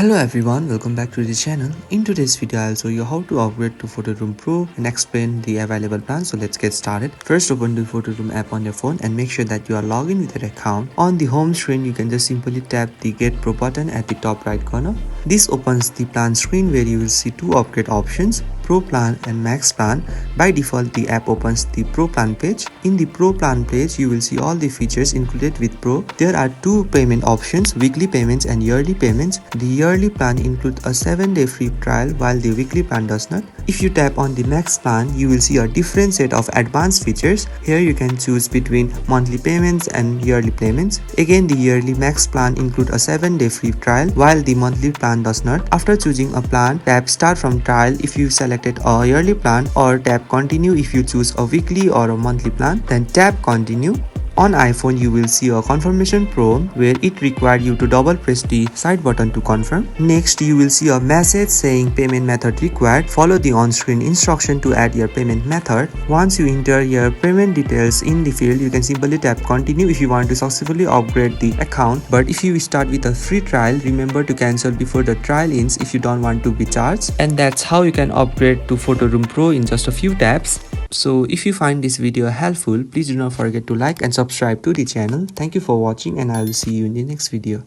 Hello everyone, welcome back to the channel. In today's video, I'll show you how to upgrade to PhotoRoom Pro and explain the available plans. So let's get started. First, open the PhotoRoom app on your phone and make sure that you are logged in with your account. On the home screen, you can just simply tap the Get Pro button at the top right corner. This opens the plan screen where you will see two upgrade options, Pro plan and Max plan. By default, the app opens the Pro plan page. In the Pro plan page, you will see all the features included with Pro. There are two payment options, weekly payments and yearly payments. The yearly plan includes a 7-day free trial while the weekly plan does not. If you tap on the Max plan, you will see a different set of advanced features. Here you can choose between monthly payments and yearly payments. Again, the yearly Max plan includes a 7-day free trial while the monthly plan does not. After choosing a plan, tap Start from Trial if you selected a yearly plan, or tap Continue if you choose a weekly or a monthly plan. Then tap Continue. On iPhone, you will see a confirmation prompt where it requires you to double press the side button to confirm. Next, you will see a message saying payment method required. Follow the on-screen instruction to add your payment method. Once you enter your payment details in the field, you can simply tap continue if you want to successfully upgrade the account. But if you start with a free trial, remember to cancel before the trial ends if you don't want to be charged. And that's how you can upgrade to PhotoRoom Pro in just a few taps. So if you find this video helpful, please do not forget to like and subscribe to the channel. Thank you for watching and I will see you in the next video.